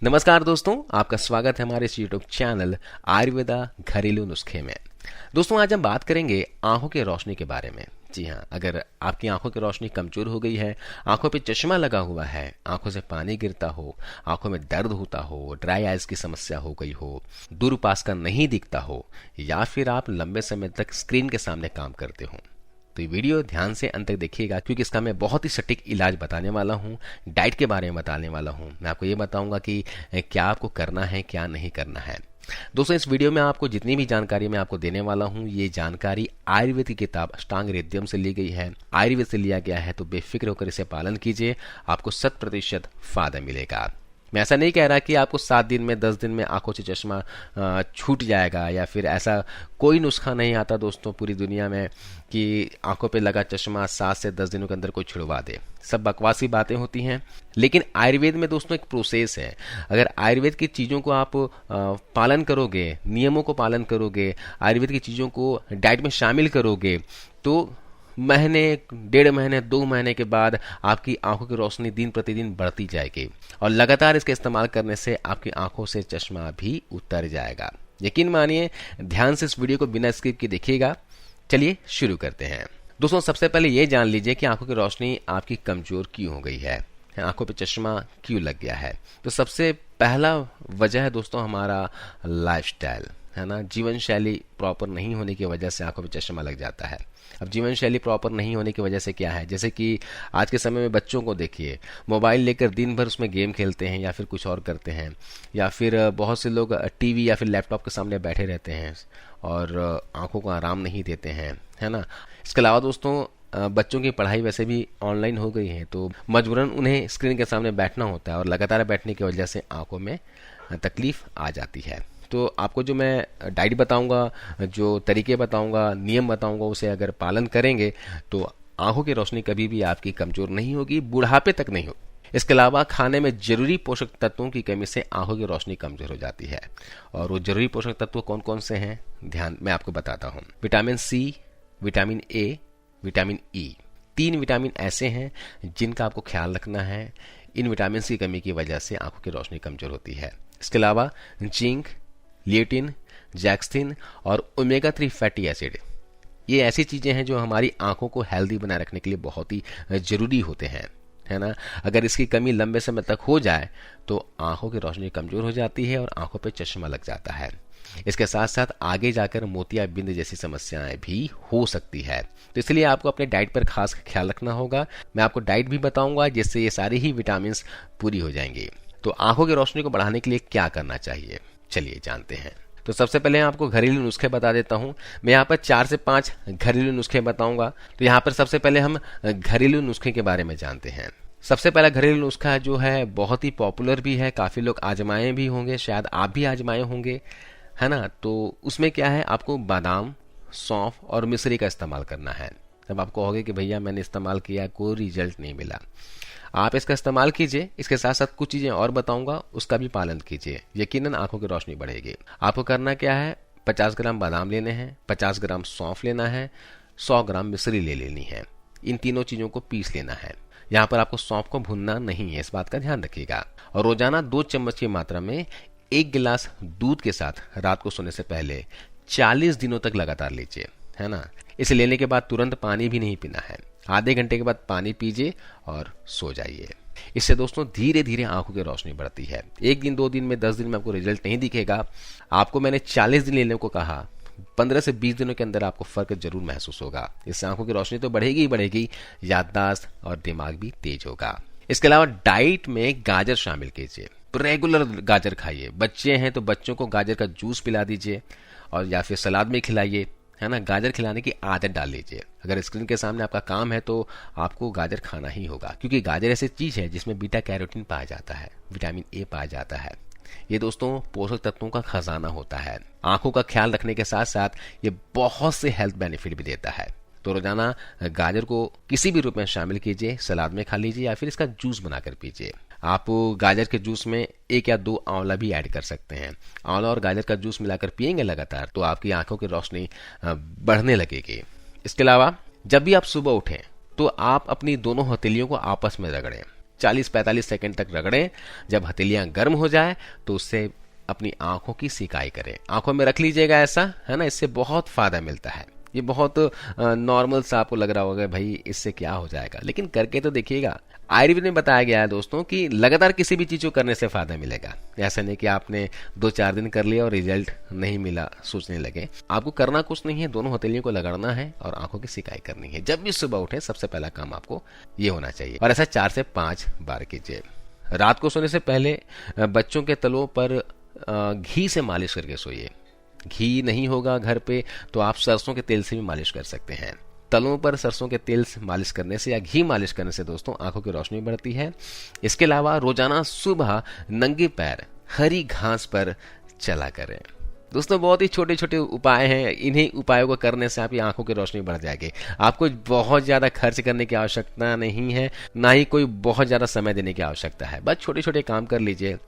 नमस्कार दोस्तों, आपका स्वागत है हमारे इस यूट्यूब चैनल आयुर्वेदा घरेलू नुस्खे में। दोस्तों, आज हम बात करेंगे आंखों की रोशनी के बारे में। जी हाँ, अगर आपकी आंखों की रोशनी कमजोर हो गई है, आंखों पे चश्मा लगा हुआ है, आंखों से पानी गिरता हो, आंखों में दर्द होता हो, ड्राई आइज की समस्या हो गई हो, दूर पास का नहीं दिखता हो, या फिर आप लंबे समय तक स्क्रीन के सामने काम करते हो, तो ये वीडियो ध्यान से अंत तक देखिएगा, क्योंकि इसका मैं बहुत ही सटीक इलाज बताने वाला हूँ। डाइट के बारे में बताने वाला हूँ। मैं आपको ये बताऊंगा कि क्या आपको करना है, क्या नहीं करना है। दोस्तों, इस वीडियो में आपको जितनी भी जानकारी मैं आपको देने वाला हूँ, ये जानकारी आयुर्वेद की किताब अष्टांग हृदयम से ली गई है, आयुर्वेद से लिया गया है। तो बेफिक्र होकर इसे पालन कीजिए, आपको 100% फायदा मिलेगा। मैं ऐसा नहीं कह रहा कि आपको 7 दिन में 10 दिन में आंखों से चश्मा छूट जाएगा, या फिर ऐसा कोई नुस्खा नहीं आता दोस्तों पूरी दुनिया में कि आंखों पे लगा चश्मा 7 से 10 दिनों के अंदर कोई छुड़वा दे। सब बकवासी बातें होती हैं। लेकिन आयुर्वेद में दोस्तों एक प्रोसेस है। अगर आयुर्वेद की चीज़ों को आप पालन करोगे, नियमों को पालन करोगे, आयुर्वेद की चीज़ों को डाइट में शामिल करोगे, तो महीने, 1.5 महीने, 2 महीने के बाद आपकी आंखों की रोशनी दिन प्रतिदिन बढ़ती जाएगी, और लगातार इसका इस्तेमाल करने से आपकी आंखों से चश्मा भी उतर जाएगा। यकीन मानिए, ध्यान से इस वीडियो को बिना स्किप के देखिएगा। चलिए शुरू करते हैं। दोस्तों, सबसे पहले ये जान लीजिए कि आंखों की रोशनी आपकी कमजोर क्यों हो गई है, आंखों पे चश्मा क्यों लग गया है। तो सबसे पहला वजह है दोस्तों हमारा लाइफस्टाइल, है ना। जीवन शैली प्रॉपर नहीं होने की वजह से आंखों पे चश्मा लग जाता है। अब जीवन शैली प्रॉपर नहीं होने की वजह से क्या है, जैसे कि आज के समय में बच्चों को देखिए, मोबाइल लेकर दिन भर उसमें गेम खेलते हैं या फिर कुछ और करते हैं, या फिर बहुत से लोग टीवी या फिर लैपटॉप के सामने बैठे रहते हैं और आंखों को आराम नहीं देते हैं, है ना। इसके अलावा दोस्तों, बच्चों की पढ़ाई वैसे भी ऑनलाइन हो गई है, तो मजबूरन उन्हें स्क्रीन के सामने बैठना होता है, और लगातार बैठने की वजह से आंखों में तकलीफ आ जाती है। तो आपको जो मैं डाइट बताऊंगा, जो तरीके बताऊंगा, नियम बताऊंगा, उसे अगर पालन करेंगे तो आंखों की रोशनी कभी भी आपकी कमजोर नहीं होगी, बुढ़ापे तक नहीं होगी। इसके अलावा खाने में जरूरी पोषक तत्वों की कमी से आंखों की रोशनी कमजोर हो जाती है। और वो जरूरी पोषक तत्व कौन कौन से हैं, ध्यान मैं आपको बताता हूँ। Vitamin C, vitamin A, vitamin E, 3 vitamin ऐसे हैं जिनका आपको ख्याल रखना है। इन विटामिन की कमी की वजह से आंखों की रोशनी कमजोर होती है। इसके अलावा जिंक, लियोटिन, जैक्स्थिन और ओमेगा 3 फैटी एसिड, ये ऐसी चीजें हैं जो हमारी आंखों को हेल्दी बनाए रखने के लिए बहुत ही जरूरी होते हैं, है ना। अगर इसकी कमी लंबे समय तक हो जाए तो आंखों की रोशनी कमजोर हो जाती है और आंखों पे चश्मा लग जाता है। इसके साथ साथ आगे जाकर मोतियाबिंद जैसी समस्याएं भी हो सकती है। तो इसलिए आपको अपने डाइट पर खास ख्याल रखना होगा। मैं आपको डाइट भी बताऊंगा जिससे ये सारी ही विटामिन पूरी हो जाएंगी। तो आंखों की रोशनी को बढ़ाने के लिए क्या करना चाहिए, चलिए जानते हैं। तो सबसे पहले आपको घरेलू नुस्खे बता देता हूं। मैं यहाँ पर 4 से 5 घरेलू नुस्खे बताऊंगा। तो यहाँ पर सबसे पहले हम घरेलू नुस्खे के बारे में जानते हैं। सबसे पहला घरेलू नुस्खा जो है बहुत ही पॉपुलर भी है, काफी लोग आजमाए भी होंगे, शायद आप भी आजमाए होंगे, है ना। तो उसमें क्या है, आपको बादाम, सौंफ और मिश्री का इस्तेमाल करना है। तब आपको कहोगे कि भैया मैंने इस्तेमाल किया, कोई रिजल्ट नहीं मिला। आप इसका इस्तेमाल कीजिए। इसके साथ साथ कुछ चीजें और बताऊंगा, उसका भी पालन कीजिए, यकीनन आंखों की रोशनी बढ़ेगी। आपको करना क्या है, 50 ग्राम बादाम लेने हैं, 50 ग्राम सौंफ लेना है, 100 ग्राम मिश्री ले लेनी है। इन तीनों चीजों को पीस लेना है। यहाँ पर आपको सौंफ को भूनना नहीं है, इस बात का ध्यान रखिएगा। और रोजाना 2 चम्मच की मात्रा में 1 गिलास दूध के साथ रात को सोने से पहले 40 दिनों तक लगातार लीजिए, है ना। इसे लेने के बाद तुरंत पानी भी नहीं पीना है, आधे घंटे के बाद पानी पीजिए और सो जाइए। इससे दोस्तों धीरे धीरे आंखों की रोशनी बढ़ती है। 1 दिन, 2 दिन में, 10 दिन में आपको रिजल्ट नहीं दिखेगा। आपको मैंने 40 दिन लेने को कहा, 15 से 20 दिनों के अंदर आपको फर्क जरूर महसूस होगा। इससे आंखों की रोशनी तो बढ़ेगी ही बढ़ेगी, याददाश्त और दिमाग भी तेज होगा। इसके अलावा डाइट में गाजर शामिल कीजिए, रेगुलर गाजर खाइए। बच्चे हैं तो बच्चों को गाजर का जूस पिला दीजिए, और या फिर सलाद में खिलाइए, है ना। गाजर खिलाने की आदत डाल लीजिए। अगर स्क्रीन के सामने आपका काम है तो आपको गाजर खाना ही होगा, क्योंकि गाजर ऐसी चीज है जिसमें बीटा कैरोटीन पाया जाता है, विटामिन ए पाया जाता है। ये दोस्तों पोषक तत्वों का खजाना होता है। आंखों का ख्याल रखने के साथ साथ ये बहुत से हेल्थ बेनिफिट भी देता है। तो रोजाना गाजर को किसी भी रूप में शामिल कीजिए, सलाद में खा लीजिए या फिर इसका जूस बनाकर पीजिए। आप गाजर के जूस में 1 या 2 आंवला भी ऐड कर सकते हैं। आंवला और गाजर का जूस मिलाकर पिएंगे लगातार तो आपकी आंखों की रोशनी बढ़ने लगेगी। इसके अलावा जब भी आप सुबह उठें तो आप अपनी दोनों हथेलियों को आपस में रगड़ें। 40-45 सेकंड तक रगड़ें। जब हथेलियां गर्म हो जाए तो उससे अपनी आंखों की सिकाई करें। आंखों में रख लीजिएगा ऐसा, है ना, इससे बहुत फायदा मिलता है। ये बहुत नॉर्मल सा आपको लग रहा होगा भाई इससे क्या हो जाएगा, लेकिन करके तो देखिएगा। आयुर्वेद में बताया गया है दोस्तों कि लगातार किसी भी चीज को करने से फायदा मिलेगा। ऐसा नहीं कि आपने 2-4 दिन कर लिया और रिजल्ट नहीं मिला सोचने लगे। आपको करना कुछ नहीं है, दोनों हथेलियों को रगड़ना है और आंखों की सिकाई करनी है। जब भी सुबह उठे सबसे पहला काम आपको ये होना चाहिए, और ऐसा 4 से 5 बार कीजिए। रात को सोने से पहले बच्चों के तलों पर घी से मालिश करके सोइए। घी नहीं होगा घर पे तो आप सरसों के तेल से भी मालिश कर सकते हैं। तलों पर सरसों के तेल से मालिश करने से या घी मालिश करने से दोस्तों आंखों की रोशनी बढ़ती है। इसके अलावा रोजाना सुबह नंगे पैर हरी घास पर चला करें। दोस्तों बहुत ही छोटे छोटे उपाय हैं, इन्हीं उपायों को करने से आपकी आंखों की रोशनी बढ़ जाएगी। आपको बहुत ज्यादा खर्च करने की आवश्यकता नहीं है, ना ही कोई बहुत ज्यादा समय देने की आवश्यकता है। बस छोटे छोटे काम कर लीजिए।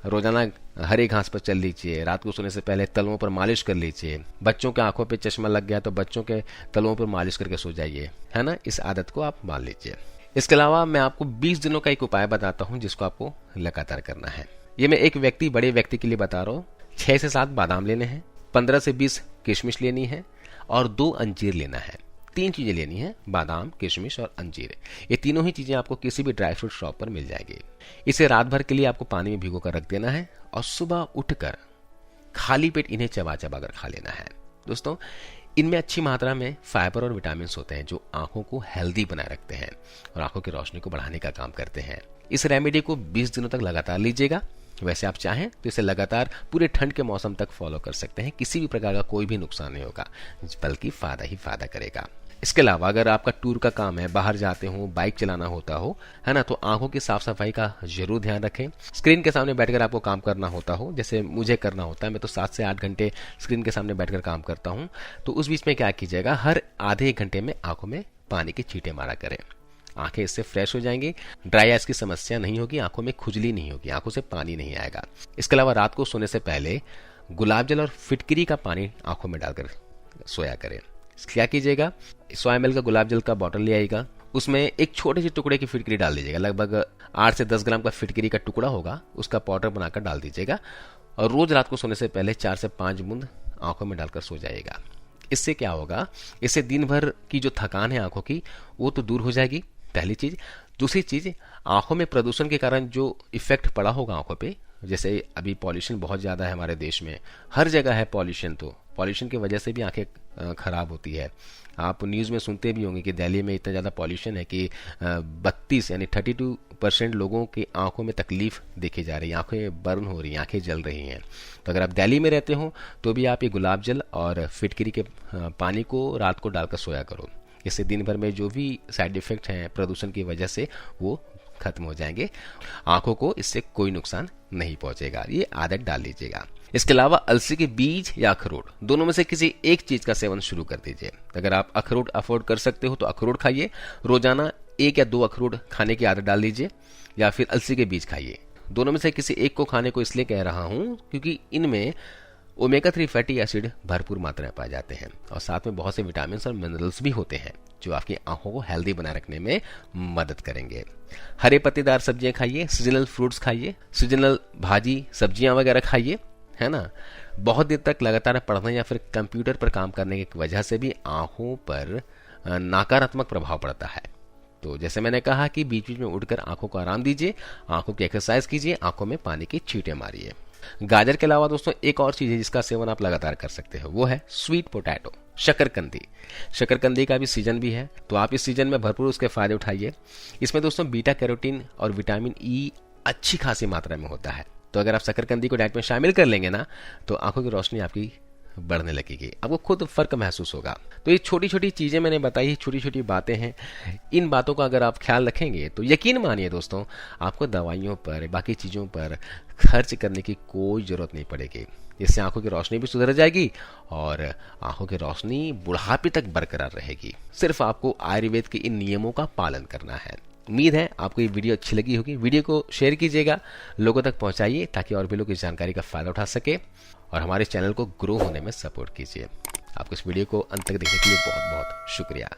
रोजाना हरी घास पर चल लीजिए, रात को सोने से पहले तलों पर मालिश कर लीजिए। बच्चों के आंखों पे चश्मा लग गया तो बच्चों के तलों पर मालिश करके सो जाइए, है ना। इस आदत को आप मान लीजिए। इसके अलावा मैं आपको 20 दिनों का एक उपाय बताता हूं जिसको आपको लगातार करना है। ये मैं एक बड़े व्यक्ति के लिए बता रहा हूं। 6 से 7 बादाम लेने हैं, 15 से 20 किशमिश लेनी है और 2 अंजीर लेना है। 3 चीजें लेनी है, बादाम, किशमिश और अंजीर। ये तीनों ही चीजें आपको किसी भी ड्राई फ्रूट शॉप पर मिल जाएगी। इसे रात भर के लिए आपको पानी में भिगो कर रख देना है और सुबह उठकर खाली पेट इन्हें चबा चबा कर खा लेना है। दोस्तों इनमें अच्छी मात्रा में फाइबर और विटामिन होते हैं जो आंखों को हेल्दी बनाए रखते हैं और आंखों की रोशनी को बढ़ाने का काम करते हैं। इस रेमेडी को 20 दिनों तक लगातार लीजिएगा। वैसे आप चाहें तो इसे लगातार पूरे ठंड के मौसम तक फॉलो कर सकते हैं। किसी भी प्रकार का कोई भी नुकसान नहीं होगा, बल्कि फायदा ही फायदा करेगा। इसके अलावा अगर आपका टूर का काम है, बाहर जाते हो, बाइक चलाना होता हो, है ना, तो आंखों की साफ सफाई का जरूर ध्यान रखें। स्क्रीन के सामने बैठकर आपको काम करना होता हो, जैसे मुझे करना होता है, मैं तो 7 से 8 घंटे स्क्रीन के सामने बैठकर काम करता हूं, तो उस बीच में क्या कीजिएगा, हर आधे घंटे में आंखों में पानी के छींटे मारा करें। आंखें इससे फ्रेश हो जाएंगी, ड्राई आइज की समस्या नहीं होगी, आंखों में खुजली नहीं होगी, आंखों से पानी नहीं आएगा। इसके अलावा रात को सोने से पहले गुलाब जल और फिटकरी का पानी आंखों में डालकर सोया करें। क्या कीजिएगा, 100 ml का गुलाब जल का बॉटल ले आइएगा, उसमें एक छोटे से टुकड़े की फिटकरी डाल दीजिएगा। लगभग 8 से 10 ग्राम का फिटकरी का टुकड़ा होगा, उसका पाउडर बनाकर डाल दीजिएगा और रोज रात को सोने से पहले 4 से 5 बूंद आंखों में डालकर सो जाइएगा। इससे क्या होगा, इससे दिन भर की जो थकान है आंखों की वो तो दूर हो जाएगी, पहली चीज। दूसरी चीज, आंखों में प्रदूषण के कारण जो इफेक्ट पड़ा होगा आंखों पे, जैसे अभी पॉल्यूशन बहुत ज्यादा है हमारे देश में, हर जगह है पॉल्यूशन, तो पॉल्यूशन की वजह से भी आंखें खराब होती है। आप न्यूज में सुनते भी होंगे कि दिल्ली में इतना ज्यादा पॉल्यूशन है कि 32 यानी 32% लोगों की आंखों में तकलीफ देखी जा रही है, आंखें बर्न हो रही हैं, आंखें जल रही हैं। तो अगर आप दिल्ली में रहते हो तो भी आप ये गुलाब जल और फिटकरी के पानी को रात को डालकर सोया करो। इससे दिन भर में जो भी साइड इफेक्ट हैं प्रदूषण की वजह से वो खत्म हो जाएंगे। आंखों को इससे कोई नुकसान नहीं पहुंचेगा, ये आदत डाल लीजिएगा। इसके अलावा अलसी के बीज या अखरोट, दोनों में से किसी एक चीज का सेवन शुरू कर दीजिए। अगर आप अखरोट अफोर्ड कर सकते हो तो अखरोट खाइए, रोजाना 1 या 2 अखरोट खाने की आदत डाल लीजिए, या फिर अलसी के बीज खाइए। दोनों में से किसी एक को खाने को इसलिए कह रहा हूं क्योंकि इनमें ओमेगा 3 फैटी एसिड भरपूर मात्रा में पाए जाते हैं और साथ में बहुत से विटामिन और मिनरल्स भी होते हैं जो आपकी आंखों को हेल्दी बनाए रखने में मदद करेंगे। हरे पत्तेदार सब्जियां खाइए, सीजनल फ्रूट्स खाइए, सीजनल भाजी सब्जियां वगैरह खाइए, है ना। बहुत देर तक लगातार पढ़ने या फिर कंप्यूटर पर काम करने की वजह से भी आंखों पर नकारात्मक प्रभाव पड़ता है। तो जैसे मैंने कहा कि बीच बीच में उठकर आंखों को आराम दीजिए, आंखों की एक्सरसाइज कीजिए, आंखों में पानी की छींटे मारिए। गाजर के अलावा दोस्तों एक और चीज है जिसका सेवन आप लगातार कर सकते हो, वो है स्वीट पोटैटो, शकरकंदी। शकरकंदी का भी सीजन भी है, तो आप इस सीजन में भरपूर उसके फायदे उठाइए। इसमें दोस्तों बीटा कैरोटीन और विटामिन ई अच्छी खासी मात्रा में होता है। तो अगर आप शकरकंदी को डाइट में शामिल कर लेंगे ना, तो आंखों की रोशनी आपकी बढ़ने लगेगी, आपको खुद फर्क महसूस होगा। तो ये छोटी छोटी चीजें मैंने बताई, छोटी छोटी बातें हैं। इन बातों का अगर आप ख्याल रखेंगे तो यकीन मानिए दोस्तों, आपको दवाइयों पर, बाकी चीजों पर खर्च करने की कोई जरूरत नहीं पड़ेगी। इससे आंखों की रोशनी भी सुधर जाएगी और आंखों की रोशनी बुढ़ापे तक बरकरार रहेगी। सिर्फ आपको आयुर्वेद के इन नियमों का पालन करना है। उम्मीद है आपको ये वीडियो अच्छी लगी होगी। वीडियो को शेयर कीजिएगा, लोगों तक पहुंचाइए ताकि और भी लोग इस जानकारी का फायदा उठा सके और हमारे चैनल को ग्रो होने में सपोर्ट कीजिए। आपको इस वीडियो को अंत तक देखने के लिए बहुत बहुत शुक्रिया।